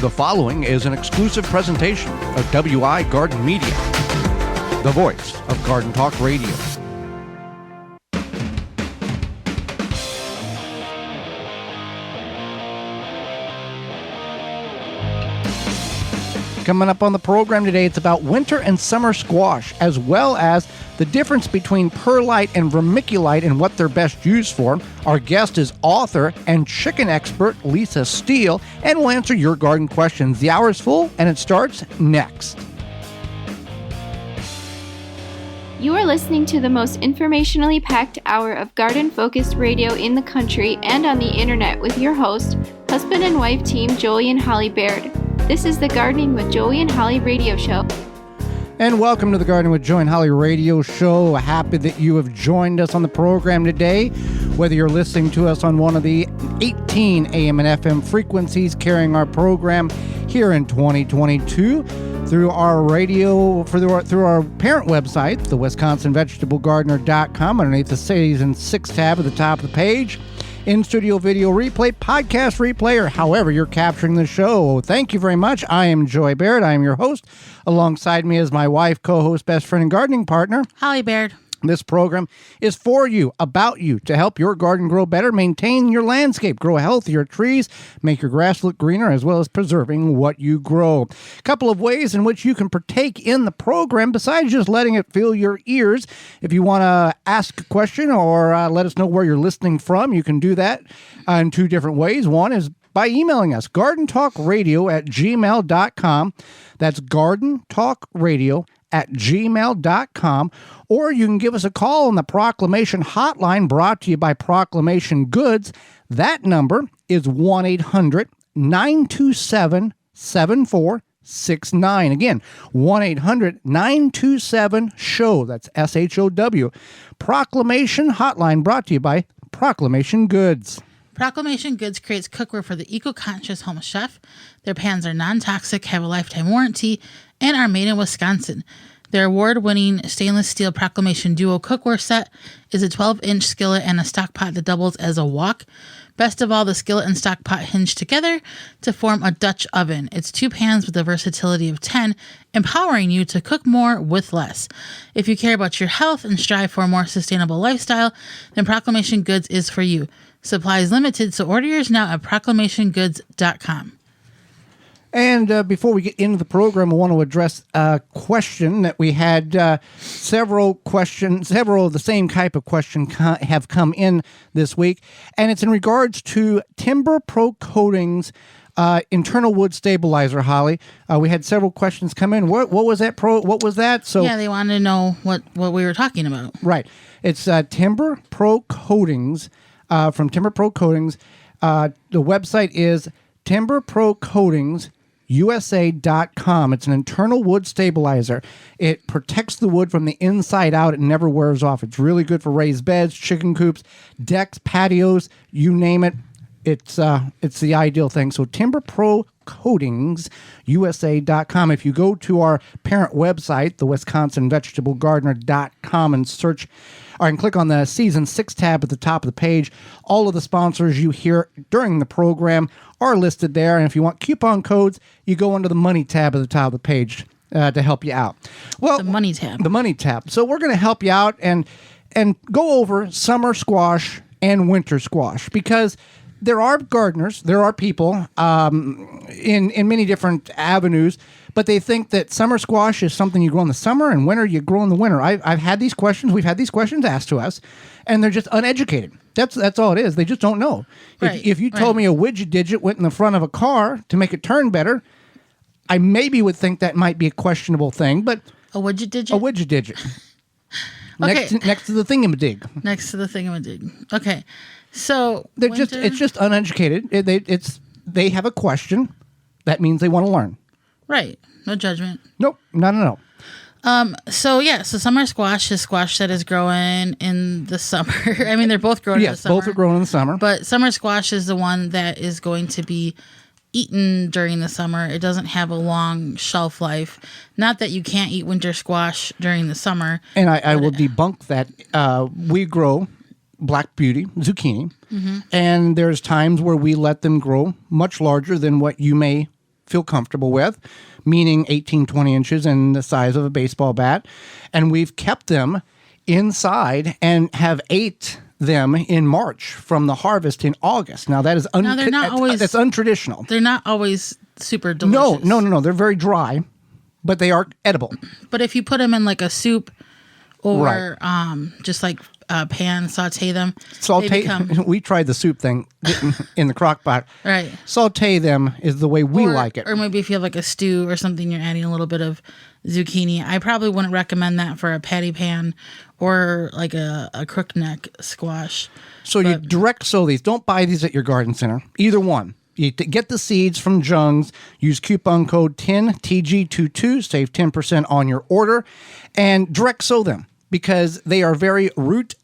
The following is an exclusive presentation of WI Garden Media, the voice of Garden Talk Radio. Coming up on the program today, it's about winter and summer squash, as well as the difference between perlite and vermiculite and what they're best used for. Our guest is author and chicken expert Lisa Steele, and we'll answer your garden questions. The hour is full, and it starts next. You are listening to the most informationally packed hour of garden-focused radio in the country and on the internet with your host, husband and wife team Joey and Holly Baird. This is the Gardening with Joey and Holly radio show. And welcome to the Gardening with Joey and Holly radio show. Happy that you have joined us on the program today. Whether you're listening to us on one of the 18 AM and FM frequencies carrying our program here in 2022, through our radio, through our parent website, the WisconsinVegetableGardener.com, underneath the Season 6 tab at the top of the page, in-studio video replay, podcast replay, or however you're capturing the show. Thank you very much. I am Joy Baird. I am your host. Alongside me is my wife, co-host, best friend, and gardening partner, Holly Baird. This program is for you, about you, to help your garden grow better, maintain your landscape, grow healthier trees, make your grass look greener, as well as preserving what you grow. A couple of ways in which you can partake in the program besides just letting it fill your ears. If you want to ask a question or let us know where you're listening from, you can do that in two different ways. One is by emailing us, gardentalkradio@gmail.com. That's gardentalkradio@gmail.com, or you can give us a call on the Proclamation Hotline brought to you by Proclamation Goods. That number is 1-800-927-7469. Again, 1-800-927-SHOW. That's SHOW. Proclamation Hotline brought to you by Proclamation Goods. Proclamation Goods creates cookware for the eco-conscious home chef. Their pans are non-toxic, have a lifetime warranty, and are made in Wisconsin. Their award-winning stainless steel Proclamation Duo cookware set is a 12-inch skillet and a stock pot that doubles as a wok. Best of all, the skillet and stock pot hinge together to form a Dutch oven. It's two pans with the versatility of 10, empowering you to cook more with less. If you care about your health and strive for a more sustainable lifestyle, then Proclamation Goods is for you. Supply is limited, so order yours now at proclamationgoods.com. And before we get into the program, I want to address a question that we had. Several of the same type of question have come in this week, and it's in regards to Timber Pro Coatings internal wood stabilizer. Holly, we had several questions come in. What was that? What was that? So yeah, they wanted to know what we were talking about. Right. It's Timber Pro Coatings from Timber Pro Coatings. The website is timberprocoatingsusa.com. It's an internal wood stabilizer. It protects the wood from the inside out. It never wears off. It's really good for raised beds, chicken coops, decks, patios, you name it. It's the ideal thing. So timberprocoatingsusa.com. If you go to our parent website, the WisconsinVegetableGardener.com, and search and click on the Season 6 tab at the top of the page, all of the sponsors you hear during the program are listed there. And if you want coupon codes, you go under the Money tab at the top of the page to help you out. Well, the Money tab. The Money tab. So we're going to help you out and go over summer squash and winter squash, because there are gardeners, there are people in many different avenues, but they think that summer squash is something you grow in the summer and winter you grow in the winter. I've had these questions. We've had these questions asked to us, and they're just uneducated. That's all it is. They just don't know. Right, if you told me a widget digit went in the front of a car to make it turn better, I maybe would think that might be a questionable thing. But a widget digit? A widget digit. Okay. Next to the thingamadig. Next to the thingamadig. Okay. So it's just uneducated. They have a question. That means they want to learn. Right. No judgment. Nope. No. So summer squash is squash that is growing in the summer. I mean, they're both growing in the summer. Yes, both are growing in the summer. But summer squash is the one that is going to be eaten during the summer. It doesn't have a long shelf life. Not that you can't eat winter squash during the summer. And I will debunk that. We grow Black Beauty zucchini, and there's times where we let them grow much larger than what you may feel comfortable with, meaning 18, 20 inches and the size of a baseball bat. And we've kept them inside and have ate them in March from the harvest in August. Now that is they're not always, that's untraditional. They're not always super delicious. No. They're very dry, but they are edible. But if you put them in like a soup or just like pan, saute them. We tried the soup thing in the crock pot. Right. Saute them is the way we like it. Or maybe if you have like a stew or something, you're adding a little bit of zucchini. I probably wouldn't recommend that for a patty pan or like a crookneck squash. So you direct sow these. Don't buy these at your garden center. Either one. You get the seeds from Jung's. Use coupon code 10TG22. Save 10% on your order. And direct sow them because they are very root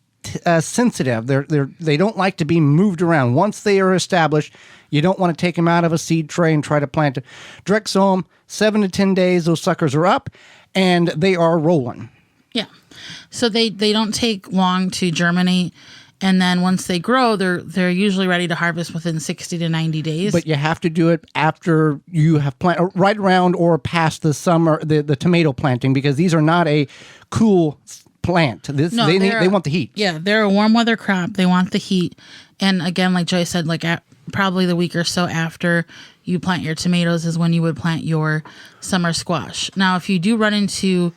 sensitive. They don't like to be moved around. Once they are established, you don't want to take them out of a seed tray and try to plant it. Direct sow them. 7 to 10 days, those suckers are up, and they are rolling. Yeah. So they don't take long to germinate, and then once they grow, they're usually ready to harvest within 60 to 90 days. But you have to do it after you have planted, right around or past the summer, the tomato planting, because these are not a cool plant. They want the heat. Yeah, they're a warm weather crop. They want the heat. And again, like Joy said, like probably the week or so after you plant your tomatoes is when you would plant your summer squash. Now, if you do run into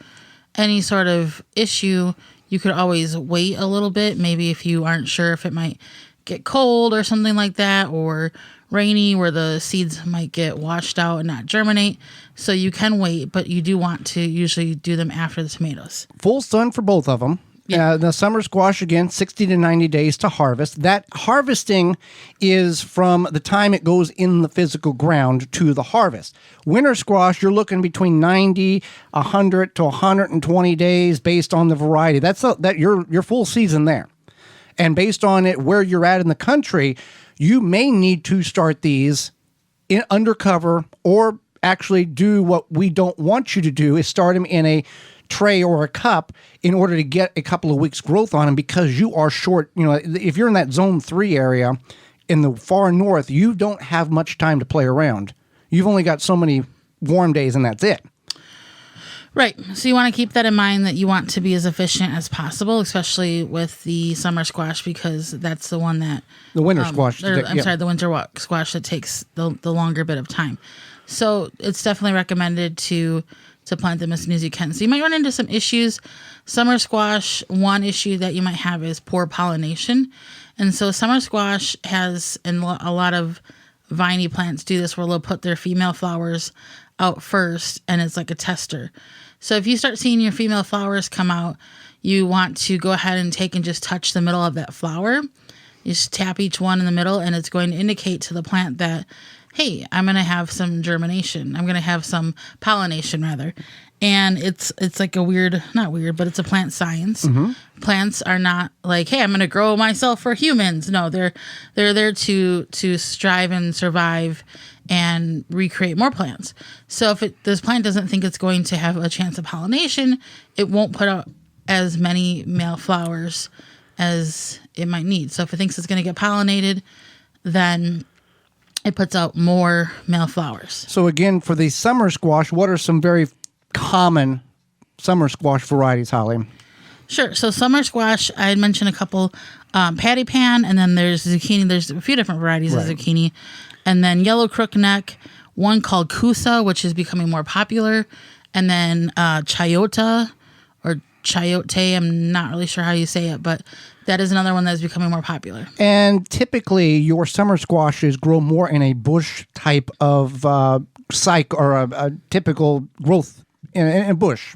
any sort of issue, you could always wait a little bit. Maybe if you aren't sure if it might get cold or something like that, or rainy where the seeds might get washed out and not germinate. So you can wait, but you do want to usually do them after the tomatoes. Full sun for both of them. Yeah. The summer squash, again, 60 to 90 days to harvest. That harvesting is from the time it goes in the physical ground to the harvest. Winter squash, you're looking between 90, 100 to 120 days based on the variety. That's your full season there. And based on it, where you're at in the country, you may need to start these in undercover, or actually do what we don't want you to do, is start them in a tray or a cup in order to get a couple of weeks growth on them, because you are short. If you're in that zone 3 area in the far north, you don't have much time to play around. You've only got so many warm days and that's it. Right. So you want to keep that in mind, that you want to be as efficient as possible, especially with the summer squash, because that's the one that... The winter squash. The winter squash that takes the longer bit of time. So it's definitely recommended to plant them as soon as you can. So you might run into some issues. Summer squash, one issue that you might have is poor pollination. And so summer squash has, and a lot of viney plants do this, where they'll put their female flowers out first, and it's like a tester. So if you start seeing your female flowers come out, you want to go ahead and take and just touch the middle of that flower. You just tap each one in the middle, and it's going to indicate to the plant that, hey, I'm going to have some germination. I'm going to have some pollination, rather. And it's like not weird, but it's a plant science. Mm-hmm. Plants are not like, hey, I'm going to grow myself for humans. No, they're there to strive and survive and recreate more plants. So if this plant doesn't think it's going to have a chance of pollination, it won't put out as many male flowers as it might need. So if it thinks it's going to get pollinated, then it puts out more male flowers. So again, for the summer squash, what are some very common summer squash varieties, Holly? Sure. So summer squash, I had mentioned a couple, patty pan, and then there's zucchini. There's a few different varieties of zucchini. And then yellow crookneck, one called Kusa, which is becoming more popular. And then Chayota, or Chayote, I'm not really sure how you say it, but that is another one that is becoming more popular. And typically, your summer squashes grow more in a bush type of cycle, or a typical growth in a bush.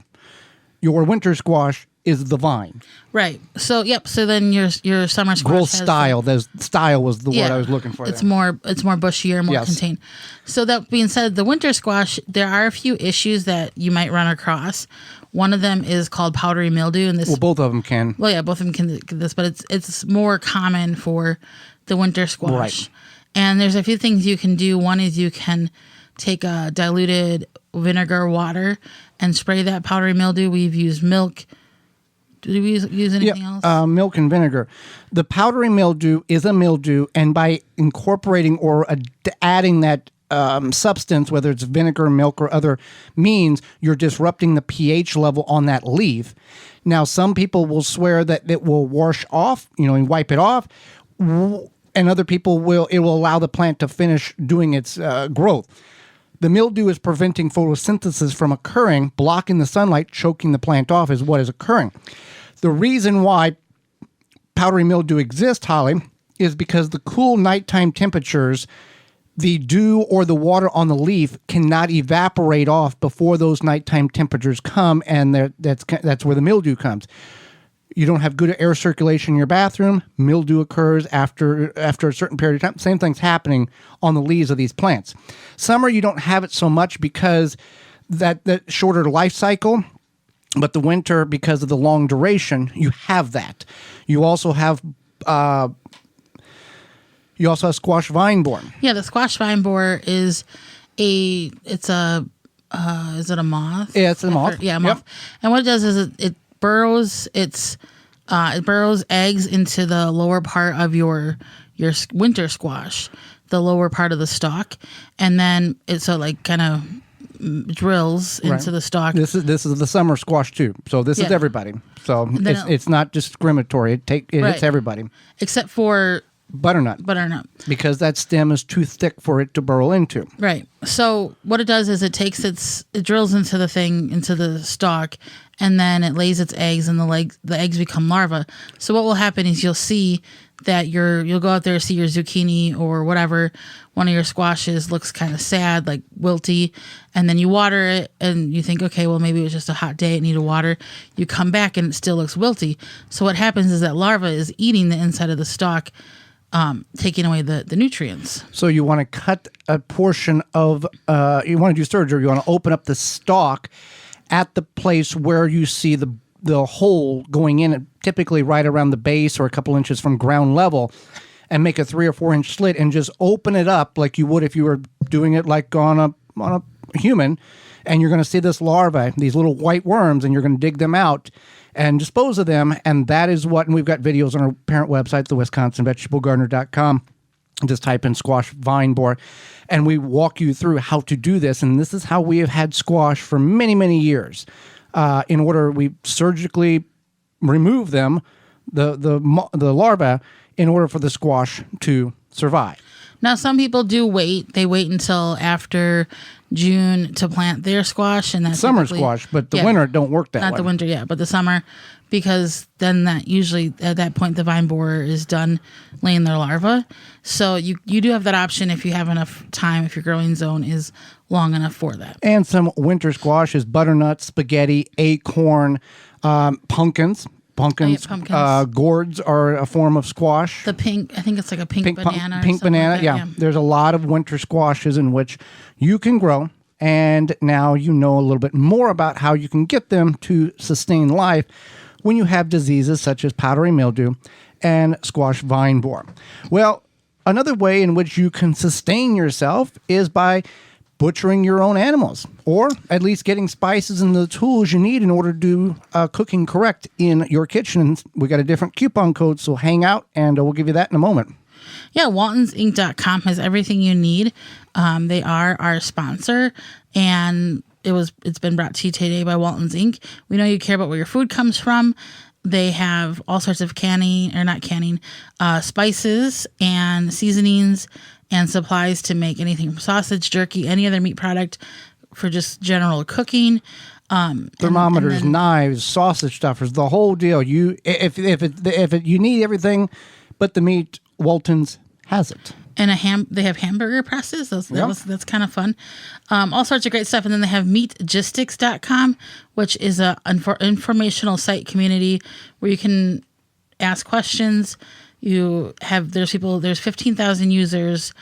Your winter squash is the vine. Right. So, yep. So then your summer squash growth style. Style was the word I was looking for. It's more bushier, more contained. So that being said, the winter squash, there are a few issues that you might run across. One of them is called powdery mildew, and this. Both of them can. Well, yeah, both of them can get this, but it's more common for the winter squash. Right. And there's a few things you can do. One is you can take a diluted vinegar water and spray that powdery mildew. We've used milk. Did we use anything else? Milk and vinegar. The powdery mildew is a mildew, and by incorporating or adding that substance, whether it's vinegar, milk, or other means, you're disrupting the pH level on that leaf. Now, some people will swear that it will wash off, and wipe it off, and other people will allow the plant to finish doing its growth. The mildew is preventing photosynthesis from occurring, blocking the sunlight, choking the plant off is what is occurring. The reason why powdery mildew exists, Holly, is because the cool nighttime temperatures, the dew or the water on the leaf cannot evaporate off before those nighttime temperatures come, and that's where the mildew comes. You don't have good air circulation in your bathroom, mildew occurs after a certain period of time. Same thing's happening on the leaves of these plants. Summer, you don't have it so much because that shorter life cycle, but the winter, because of the long duration, you have that. You also have squash vine borer. Yeah, the squash vine borer is is it a moth? Yeah, it's a moth. Yeah, a moth. Yep. And what it does is it burrows it burrows eggs into the lower part of your winter squash, the lower part of the stalk, and then kind of drills into the stalk. This is the summer squash too. So this is everybody. So it's not discriminatory. It hits everybody. Except for butternut. Because that stem is too thick for it to burrow into. Right. So what it does is it drills into the stalk, and then it lays its eggs, and the eggs become larvae. So what will happen is you'll see that you'll go out there, see your zucchini or whatever, one of your squashes looks kind of sad, like wilty, and then you water it and you think, okay, well, maybe it was just a hot day, it needed water. You come back and it still looks wilty. So what happens is that larva is eating the inside of the stalk, taking away the nutrients. So you want to cut a portion of, you want to do surgery, you want to open up the stalk at the place where you see the hole going in, typically right around the base or a couple inches from ground level, and make a 3 or 4 inch slit and just open it up like you would if you were doing it like on a human. And you're going to see this larvae, these little white worms, and you're going to dig them out and dispose of them. And that is and we've got videos on our parent website, the WisconsinVegetableGardener.com. Just type in squash vine borer, and we walk you through how to do this. And this is how we have had squash for many, many years. We surgically remove them, the larvae, in order for the squash to survive. Now, some people do wait. They wait until after June to plant their squash, and that's summer squash. But the winter don't work that way. Not the winter, yeah, but the summer, because then that usually at that point the vine borer is done laying their larvae. So you do have that option if you have enough time, if your growing zone is long enough for that. And some winter squash is butternut, spaghetti, acorn, pumpkins. Pumpkins. Gourds are a form of squash. The pink, I think it's like a pink banana. Pink banana, like yeah. There's a lot of winter squashes in which you can grow, and now you know a little bit more about how you can get them to sustain life when you have diseases such as powdery mildew and squash vine borer. Well, another way in which you can sustain yourself is by butchering your own animals, or at least getting spices and the tools you need in order to do cooking correct in your kitchen. We got a different coupon code, so hang out, and we'll give you that in a moment. Yeah, WaltonsInc.com has everything you need. They are our sponsor, and it's been brought to you today by Waltons Inc. We know you care about where your food comes from. They have all sorts of spices and seasonings and supplies to make anything from sausage, jerky, any other meat product for just general cooking. Thermometers, knives, sausage stuffers, the whole deal. You need everything but the meat, Waltons has it. And they have hamburger presses. That's kind of fun. All sorts of great stuff. And then they have meatgistics.com, which is an informational site community where you can ask questions. There's 15,000 users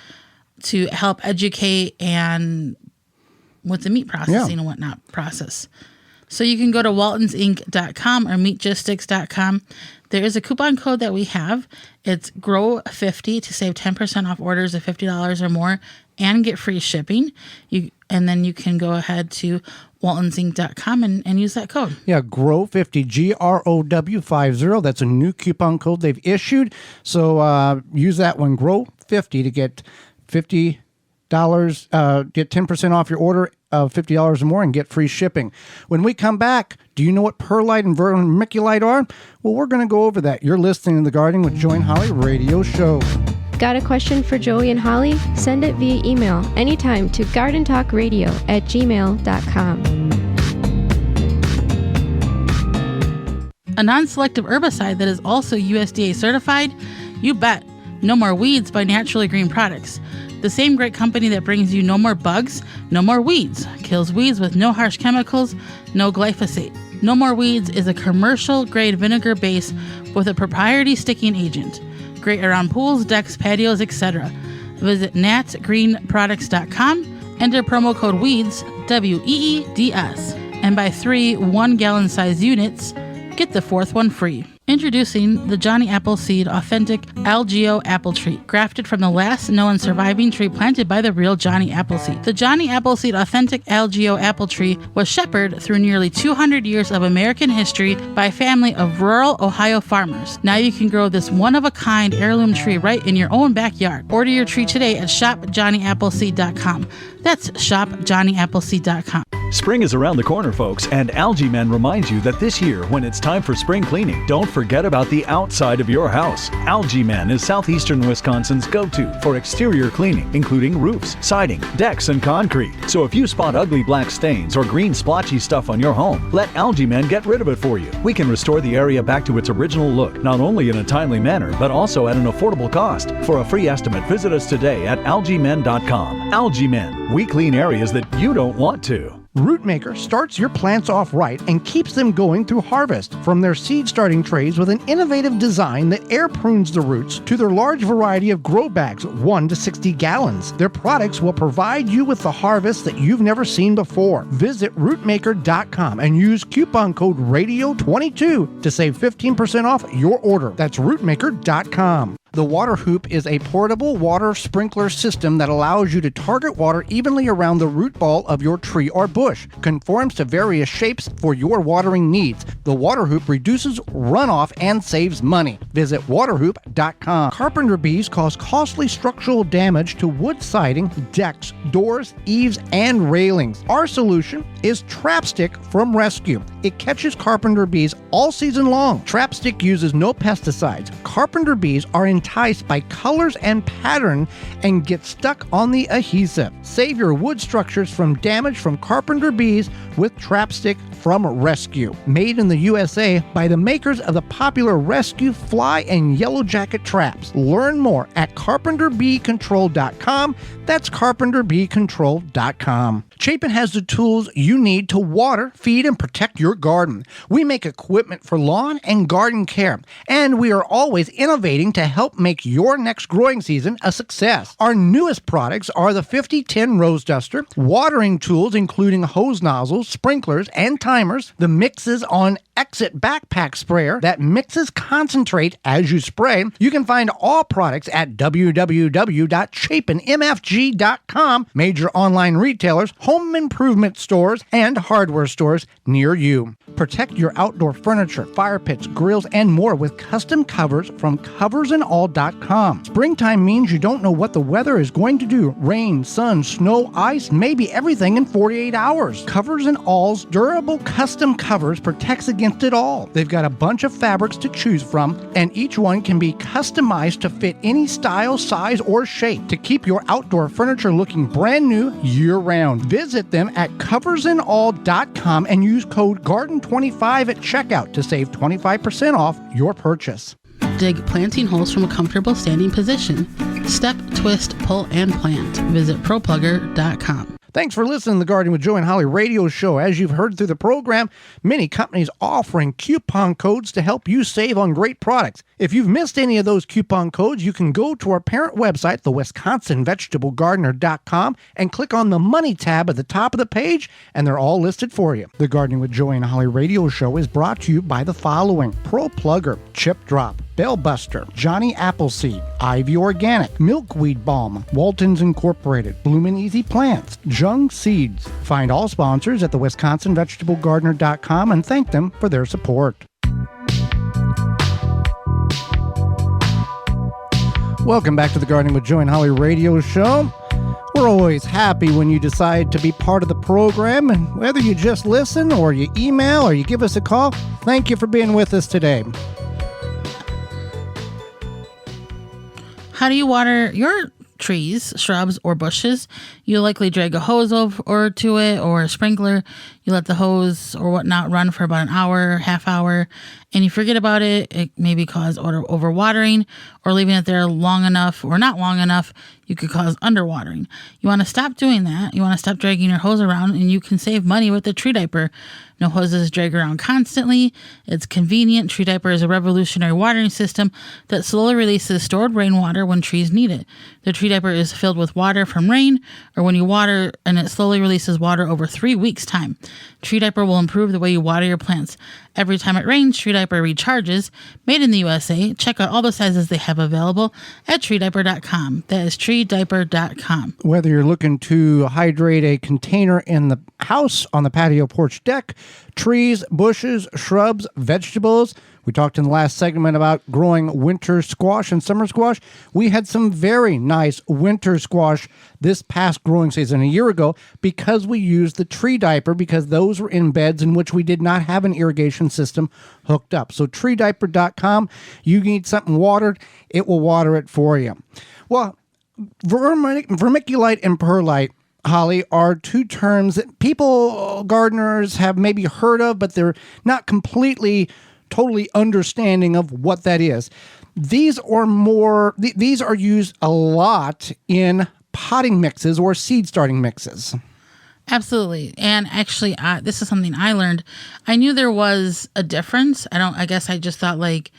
to help educate and with the meat processing and whatnot process. So you can go to waltonsinc.com or meatgistics.com. There is a coupon code that we have. It's GROW50 to save 10% off orders of $50 or more and get free shipping. And then you can go ahead to waltonsinc.com and use that code. Yeah, GROW50, GROW50. That's a new coupon code they've issued. So use that one, GROW50, to get 50 Get 10% off your order of $50 or more and get free shipping. When we come back, do you know what Perlite and Vermiculite are? Well, we're going to go over that. You're listening to the Gardening with Joey and Holly radio show. Got a question for Joey and Holly? Send it via email anytime to gardentalkradio@gmail.com. A non-selective herbicide that is also USDA certified? You bet. No More Weeds by Naturally Green Products. The same great company that brings you no more bugs, no more weeds. Kills weeds with no harsh chemicals, no glyphosate. No More Weeds is a commercial-grade vinegar base with a proprietary sticking agent. Great around pools, decks, patios, etc. Visit natgreenproducts.com, enter promo code WEEDS, WEEDS, and buy 3 1-gallon size units. Get the 4th one free. Introducing the Johnny Appleseed Authentic Algeo Apple Tree, grafted from the last known surviving tree planted by the real Johnny Appleseed. The Johnny Appleseed Authentic Algeo Apple Tree was shepherded through nearly 200 years of American history by a family of rural Ohio farmers. Now you can grow this one-of-a-kind heirloom tree right in your own backyard. Order your tree today at shopjohnnyAppleseed.com. That's shopjohnnyAppleseed.com. Spring is around the corner, folks, and Algae Men reminds you that this year, when it's time for spring cleaning, don't forget about the outside of your house. Algae Men is southeastern Wisconsin's go-to for exterior cleaning, including roofs, siding, decks, and concrete. So if you spot ugly black stains or green splotchy stuff on your home, let Algae Men get rid of it for you. We can restore the area back to its original look, not only in a timely manner, but also at an affordable cost. For a free estimate, visit us today at algaemen.com. Algae Men, we clean areas that you don't want to. Rootmaker starts your plants off right and keeps them going through harvest. From their seed starting trays with an innovative design that air prunes the roots to their large variety of grow bags, 1 to 60 gallons. Their products will provide you with the harvest that you've never seen before. Visit rootmaker.com and use coupon code RADIO22 to save 15% off your order. That's rootmaker.com. The Water Hoop is a portable water sprinkler system that allows you to target water evenly around the root ball of your tree or bush. Conforms to various shapes for your watering needs. The Water Hoop reduces runoff and saves money. Visit waterhoop.com. Carpenter bees cause costly structural damage to wood siding, decks, doors, eaves, and railings. Our solution is Trapstick from Rescue. It catches carpenter bees all season long. Trapstick uses no pesticides. Carpenter bees are enticed by colors and pattern and get stuck on the adhesive. Save your wood structures from damage from carpenter bees with Trapstick from Rescue. Made in the USA by the makers of the popular Rescue Fly and Yellow Jacket traps. Learn more at carpenterbeecontrol.com. That's carpenterbeecontrol.com. Chapin has the tools you need to water, feed, and protect your garden. We make equipment for lawn and garden care, and we are always innovating to help make your next growing season a success. Our newest products are the 5010 Rose Duster, watering tools including hose nozzles, sprinklers, and timers, the Mixes on Exit Backpack Sprayer that mixes concentrate as you spray. You can find all products at www.chapinmfg.com, major online retailers, home improvement stores, and hardware stores near you. Protect your outdoor furniture, fire pits, grills, and more with custom covers from coversandall.com. Springtime means you don't know what the weather is going to do. Rain, sun, snow, ice, maybe everything in 48 hours. Covers and All's durable custom covers protects against it all. They've got a bunch of fabrics to choose from, and each one can be customized to fit any style, size, or shape to keep your outdoor furniture looking brand new year-round. Visit them at coversandall.com and use code GARDEN25 at checkout to save 25% off your purchase. Dig planting holes from a comfortable standing position. Step, twist, pull, and plant. Visit ProPlugger.com. Thanks for listening to the Gardening with Joe and Holly radio show. As you've heard through the program, many companies offering coupon codes to help you save on great products. If you've missed any of those coupon codes, you can go to our parent website, the WisconsinVegetableGardener.com, and click on the Money tab at the top of the page, and they're all listed for you. The Gardening with Joe and Holly radio show is brought to you by the following: Pro Plugger, Chip Drop, Bellbuster, Johnny Appleseed, Ivy Organic, Milkweed Balm, Walton's Incorporated, Bloomin' Easy Plants, Jung Seeds. Find all sponsors at the WisconsinVegetableGardener.com and thank them for their support. Welcome back to the Gardening with Joe and Holly radio show. We're always happy when you decide to be part of the program, and whether you just listen or you email or you give us a call, thank you for being with us today. How do you water your trees, shrubs, or bushes? You likely drag a hose over to it or a sprinkler. You let the hose or whatnot run for about an hour, half hour, and you forget about it. It may be cause overwatering, or leaving it there long enough or not long enough, you could cause underwatering. You want to stop doing that. You want to stop dragging your hose around, and you can save money with a tree diaper. No hoses drag around constantly. It's convenient. Tree diaper is a revolutionary watering system that slowly releases stored rainwater when trees need it. The tree diaper is filled with water from rain or when you water, and it slowly releases water over 3 weeks' time. Tree diaper will improve the way you water your plants. Every time it rains, tree diaper recharges. Made in the USA. Check out all the sizes they have available at treediaper.com. That is treediaper.com. Whether you're looking to hydrate a container in the house, on the patio porch deck, trees, bushes, shrubs, vegetables. We talked in the last segment about growing winter squash and summer squash. We had some very nice winter squash this past growing season a year ago because we used the tree diaper, because those were in beds in which we did not have an irrigation system hooked up. So treediaper.com, you need something watered, it will water it for you. Well, vermiculite and perlite, Holly, are two terms that people, gardeners, have maybe heard of, but they're not completely totally understanding of what that is. These are used a lot in potting mixes or seed starting mixes. Absolutely. And actually, this is something I learned. I knew there was a difference. I guess I just thought like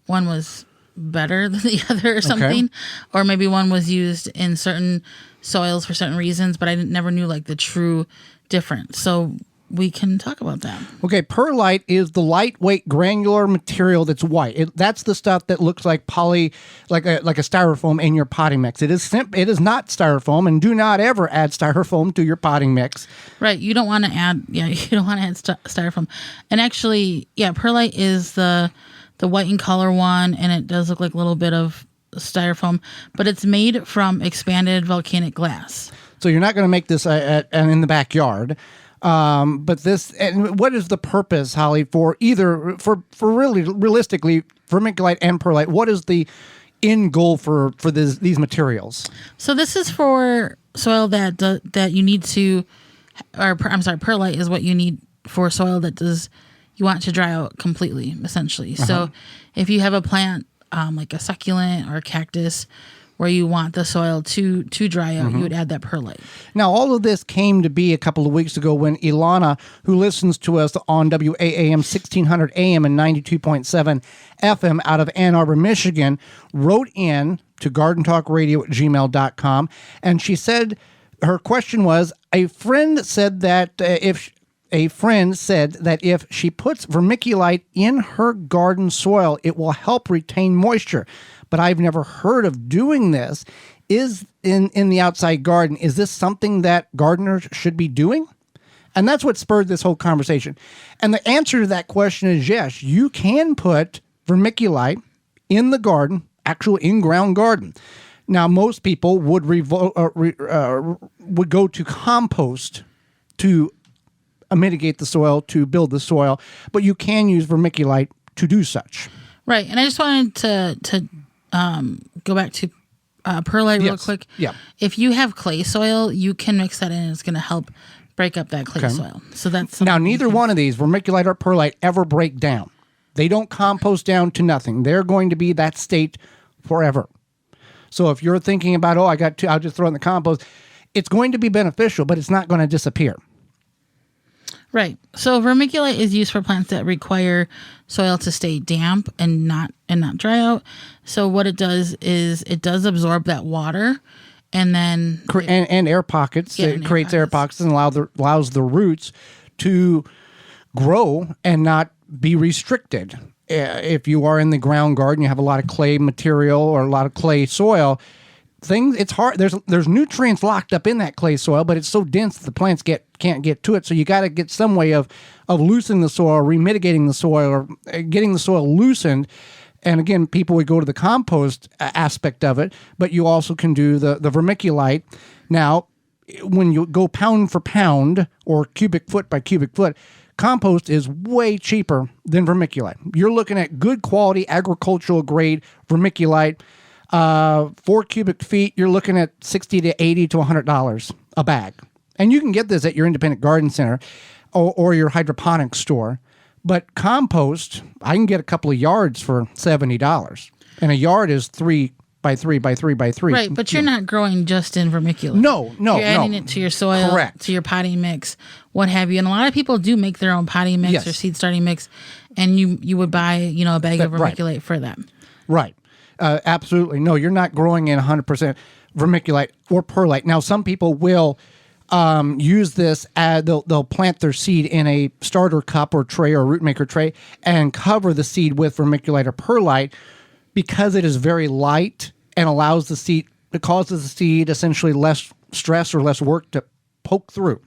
one was better than the other or something. Okay. Or maybe one was used in certain soils for certain reasons, but I never knew like the true difference. So we can talk about that. Okay, perlite is the lightweight granular material that's white. That's the stuff that looks like like a styrofoam in your potting mix. It is not styrofoam, and do not ever add styrofoam to your potting mix. Right, you don't want to add styrofoam. And actually, perlite is the white in color one, and it does look like a little bit of styrofoam, but it's made from expanded volcanic glass. So you're not going to make this in the backyard. But this, and what is the purpose, Holly, for really realistically vermiculite and perlite? What is the end goal for these materials? So this is for soil that you need to, perlite is what you need for soil you want to dry out completely, essentially. Uh-huh. So if you have a plant like a succulent or a cactus, where you want the soil to dry out, you would add that perlite. Now, all of this came to be a couple of weeks ago when Ilana, who listens to us on WAAM 1600 AM and 92.7 FM out of Ann Arbor, Michigan, wrote in to gardentalkradio@gmail.com, and she said her question was, a friend said that if she puts vermiculite in her garden soil, it will help retain moisture. But I've never heard of doing this. Is in the outside garden, is this something that gardeners should be doing? And that's what spurred this whole conversation. And the answer to that question is yes, you can put vermiculite in the garden, actual in-ground garden. Now, most people would go to compost to mitigate the soil, to build the soil, but you can use vermiculite to do such. Right, and I just wanted to go back to perlite real quick. Yeah. If you have clay soil, you can mix that in, and it's going to help break up that clay soil. So that's now neither one of these, vermiculite or perlite, ever break down. They don't compost down to nothing. They're going to be that state forever. So if you're thinking about, I'll just throw it in the compost, it's going to be beneficial, but it's not going to disappear. Right. So vermiculite is used for plants that require soil to stay damp and not dry out. So what it does is it does absorb that water, and then and air pockets. It creates air pockets and allows the roots to grow and not be restricted. If you are in the ground garden, you have a lot of clay material or a lot of clay soil. It's hard. There's nutrients locked up in that clay soil, but it's so dense that the plants can't get to it. So you got to get some way of loosening the soil, remitigating the soil, or getting the soil loosened And again, people would go to the compost aspect of it, but you also can do the vermiculite. Now, when you go pound for pound or cubic foot by cubic foot, compost is way cheaper than vermiculite. You're looking at good quality agricultural grade vermiculite. 4 cubic feet, you're looking at $60 to $80 to $100 a bag. And you can get this at your independent garden center or your hydroponics store. But compost, I can get a couple of yards for $70. And a yard is 3 by 3 by 3 by 3. Right, but you're not growing just in vermiculite. No. You're adding it to your soil, Correct. to your potting mix, what have you. And a lot of people do make their own potting mix or seed starting mix, and you would buy, a bag of vermiculite for them. Right. Absolutely. No, you're not growing in 100% vermiculite or perlite. Now, some people will use this as they'll plant their seed in a starter cup or tray or root maker tray and cover the seed with vermiculite or perlite because it is very light and it causes the seed essentially less stress or less work to poke through.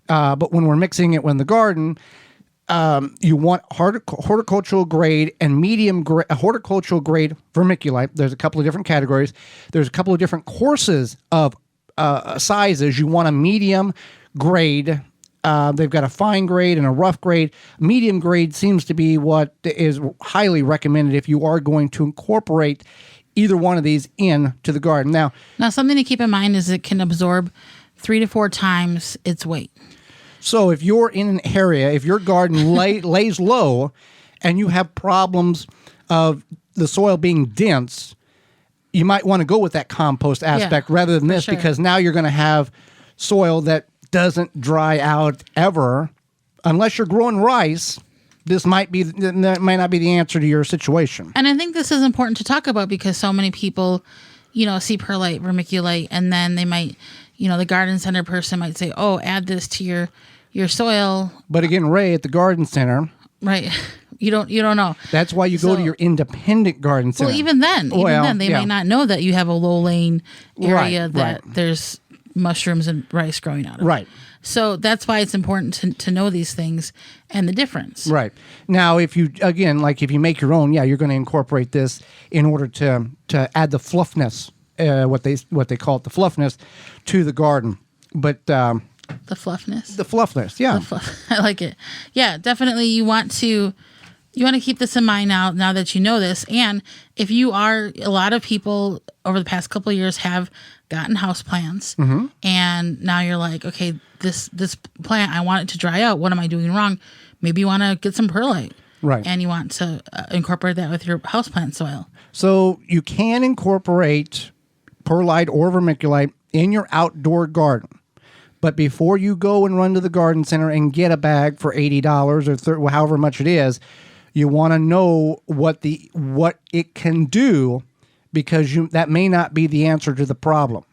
But when we're mixing it in the garden, you want horticultural grade and medium grade, horticultural grade vermiculite. There's a couple of different categories. There's a couple of different courses of sizes. You want a medium grade. They've got a fine grade and a rough grade. Medium grade seems to be what is highly recommended if you are going to incorporate either one of these into the garden. Now, something to keep in mind is it can absorb 3 to 4 times its weight. So if you're in an area, if your garden lays low and you have problems of the soil being dense, you might want to go with that compost aspect rather than this because now you're going to have soil that doesn't dry out ever. Unless you're growing rice, that might not be the answer to your situation. And I think this is important to talk about because so many people, see perlite, vermiculite, and then they might, the garden center person might say, "Oh, add this to your soil." But again, Ray, at the garden center, right? You don't know. That's why you go to your independent garden center. Well, even then, they might not know that you have a low-lying area that there's mushrooms and rice growing out of. Right. So that's why it's important to know these things and the difference. Right. Now, if you make your own, you're going to incorporate this in order to add the fluffness, what they call it, the fluffness, to the garden. But the fluffness. The fluffness, yeah. I like it. Yeah, definitely. You want to keep this in mind now that you know this. And if you are, a lot of people over the past couple of years have gotten houseplants, and now you're like, okay, this plant, I want it to dry out. What am I doing wrong? Maybe you want to get some perlite. Right. And you want to incorporate that with your houseplant soil. So you can incorporate perlite or vermiculite in your outdoor garden. But before you go and run to the garden center and get a bag for $80 or however much it is, you want to know what it can do, because that may not be the answer to the problem.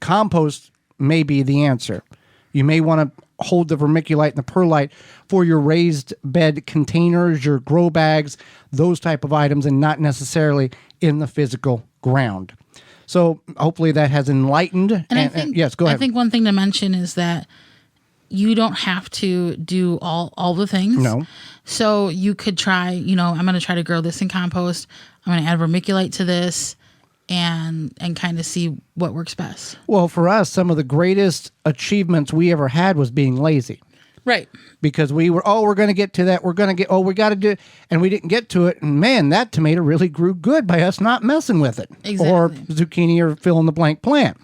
Compost may be the answer. You may want to hold the vermiculite and the perlite for your raised bed containers, your grow bags, those type of items, and not necessarily in the physical ground. So hopefully that has enlightened. And yes, go ahead. I think one thing to mention is that you don't have to do all the things. No. So you could try, I'm going to try to grow this in compost. I'm going to add vermiculite to this and kind of see what works best. Well, for us, some of the greatest achievements we ever had was being lazy. Right. Because we were, we're going to get to that. We got to do it. And we didn't get to it. And man, that tomato really grew good by us not messing with it. Exactly. Or zucchini or fill in the blank plant.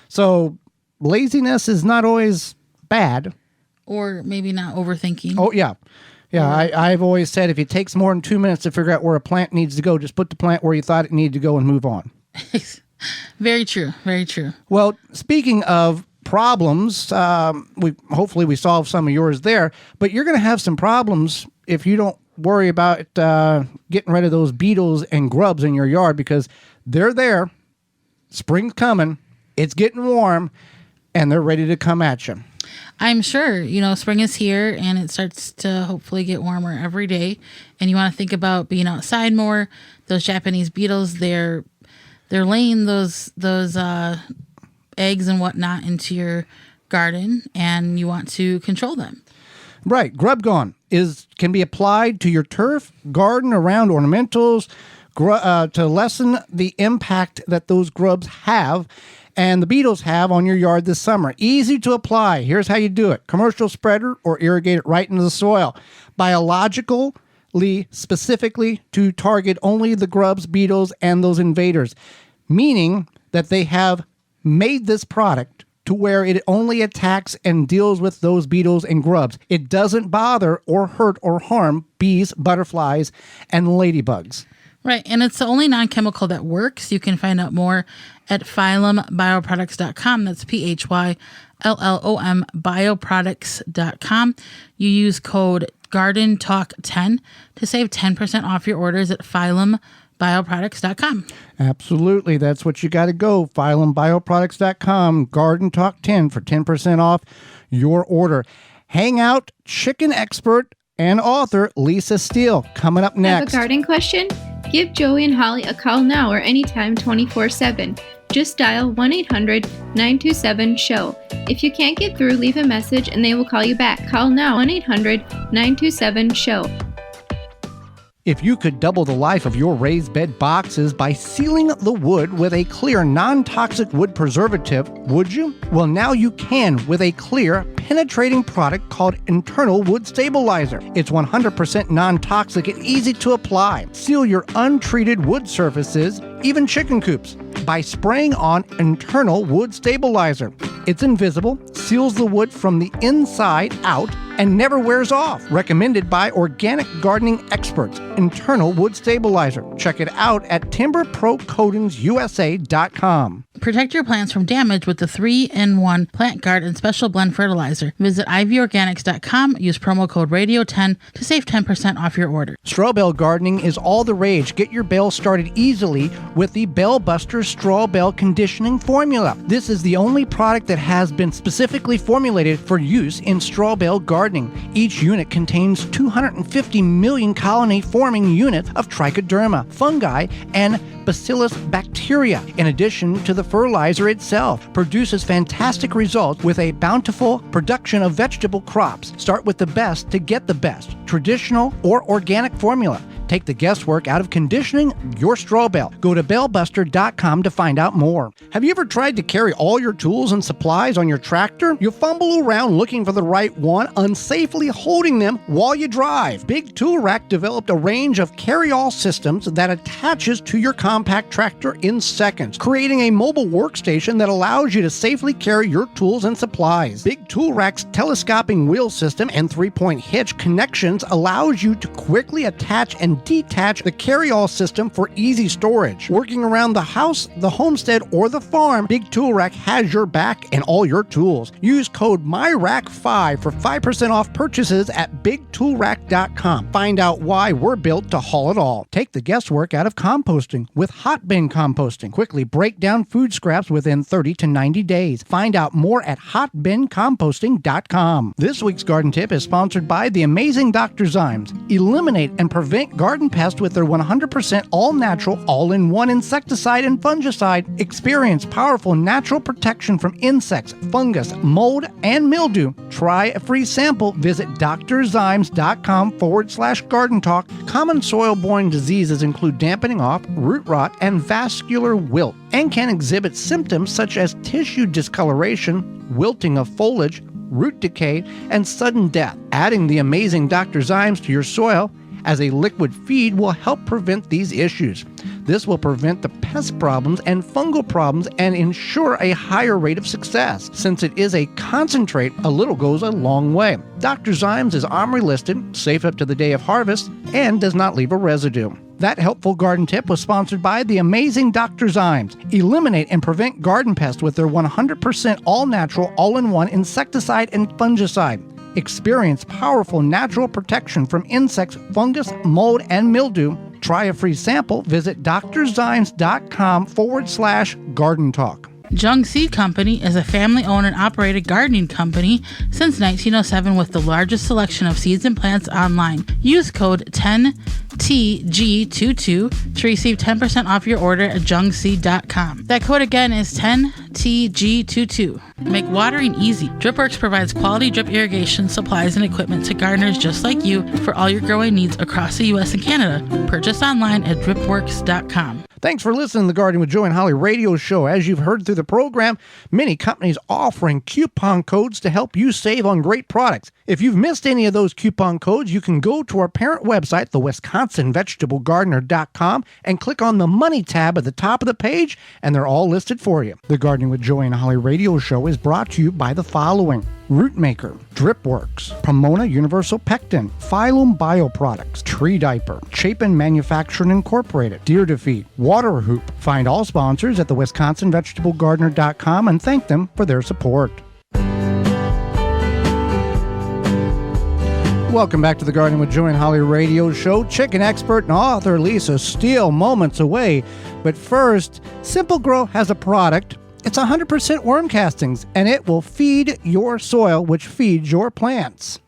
So laziness is not always bad. Or maybe not overthinking. Oh, yeah. Yeah, I've always said if it takes more than 2 minutes to figure out where a plant needs to go, just put the plant where you thought it needed to go and move on. Very true. Very true. Well, speaking of problems, hopefully we solved some of yours there, but you're going to have some problems if you don't worry about getting rid of those beetles and grubs in your yard, because they're there. Spring's coming. It's getting warm, and they're ready to come at you. I'm sure, spring is here and it starts to hopefully get warmer every day. And you want to think about being outside more. Those Japanese beetles, they're laying those eggs and whatnot into your garden, and you want to control them. Right. Grub Gone can be applied to your turf, garden, around ornamentals, to lessen the impact that those grubs have and the beetles have on your yard this summer. Easy to apply. Here's how you do it. Commercial spreader or irrigate it right into the soil. Biologically, specifically to target only the grubs, beetles, and those invaders, meaning that they have made this product to where it only attacks and deals with those beetles and grubs. It doesn't bother or hurt or harm bees, butterflies, and ladybugs. Right, and it's the only non-chemical that works. You can find out more at phyllombioproducts.com. That's PHYLLOM bioproducts.com. You use code GardenTalk10 to save 10% off your orders at phyllombioproducts.com. Absolutely, that's what you got to go. phyllombioproducts.com, GardenTalk10 for 10% off your order. Hangout chicken expert and author Lisa Steele coming up next. Have a garden question? Give Joey and Holly a call now or anytime 24/7. Just dial 1-800-927-SHOW. If you can't get through, leave a message and they will call you back. Call now 1-800-927-SHOW. If you could double the life of your raised bed boxes by sealing the wood with a clear non-toxic wood preservative, would you? Well, now you can with a clear, penetrating product called Internal Wood Stabilizer. It's 100% non-toxic and easy to apply. Seal your untreated wood surfaces, even chicken coops, by spraying on Internal Wood Stabilizer. It's invisible, seals the wood from the inside out, and never wears off. Recommended by organic gardening experts. Internal Wood Stabilizer. Check it out at timberprocoatingsusa.com. Protect your plants from damage with the 3-in-1 Plant Guard and Special Blend Fertilizer. Visit ivorganics.com. Use promo code RADIO10 to save 10% off your order. Straw bale gardening is all the rage. Get your bale started easily with the Bale Buster Straw Bale Conditioning Formula. This is the only product that has been specifically formulated for use in straw bale gardening. Each unit contains 250 million colony-forming units of trichoderma, fungi, and bacillus bacteria. In addition to the fertilizer itself, produces fantastic results with a bountiful production of vegetable crops. Start with the best to get the best, traditional or organic formula. Take the guesswork out of conditioning your straw bale. Go to balebuster.com to find out more. Have you ever tried to carry all your tools and supplies on your tractor? You fumble around looking for the right one, unsafely holding them while you drive. Big Tool Rack developed a range of carry-all systems that attaches to your compact tractor in seconds, creating a mobile workstation that allows you to safely carry your tools and supplies. Big Tool Rack's telescoping wheel system and 3-point hitch connections allows you to quickly attach and detach the carry-all system for easy storage. Working around the house, the homestead, or the farm, Big Tool Rack has your back and all your tools. Use code MYRACK5 for 5% off purchases at BigToolRack.com. Find out why we're built to haul it all. Take the guesswork out of composting with hot bin composting. Quickly break down food scraps within 30 to 90 days. Find out more at hotbincomposting.com. This week's garden tip is sponsored by the amazing Dr. Zymes. Eliminate and prevent garden pests with their 100% all-natural, all-in-one insecticide and fungicide. Experience powerful natural protection from insects, fungus, mold, and mildew. Try a free sample. Visit drzymes.com/garden talk. Common soil-borne diseases include dampening off, root rot, and vascular wilt, and can exhibit symptoms such as tissue discoloration, wilting of foliage, root decay, and sudden death. Adding the amazing Dr. Zymes to your soil as a liquid feed will help prevent these issues. This will prevent the pest problems and fungal problems and ensure a higher rate of success. Since it is a concentrate, a little goes a long way. Dr. Zymes is OMRI listed, safe up to the day of harvest, and does not leave a residue. That helpful garden tip was sponsored by the amazing Dr. Zymes. Eliminate and prevent garden pests with their 100% all-natural, all-in-one insecticide and fungicide. Experience powerful natural protection from insects, fungus, mold, and mildew. Try a free sample. Visit drzymes.com/garden talk. Jung Seed Company is a family-owned and operated gardening company since 1907 with the largest selection of seeds and plants online. Use code 10TG22 to receive 10% off your order at jungseed.com. That code again is 10TG22. Make watering easy. DripWorks provides quality drip irrigation supplies and equipment to gardeners just like you for all your growing needs across the U.S. and Canada. Purchase online at dripworks.com. Thanks for listening to the Gardening with Joy and Holly radio show. As you've heard through the program, many companies offering coupon codes to help you save on great products. If you've missed any of those coupon codes, you can go to our parent website, the WisconsinVegetableGardener.com, and click on the Money tab at the top of the page, and they're all listed for you. The Gardening with Joy and Holly radio show is brought to you by the following: Rootmaker, DripWorks, Pomona Universal Pectin, Phylum Bioproducts, Tree Diaper, Chapin Manufacturing Incorporated, Deer Defeat, Water Hoop. Find all sponsors at the WisconsinVegetableGardener.com and thank them for their support. Welcome back to the Gardening with Joy and Holly radio show. Chicken expert and author Lisa Steele moments away. But first, Simple Grow has a product. It's 100% worm castings, and it will feed your soil, which feeds your plants.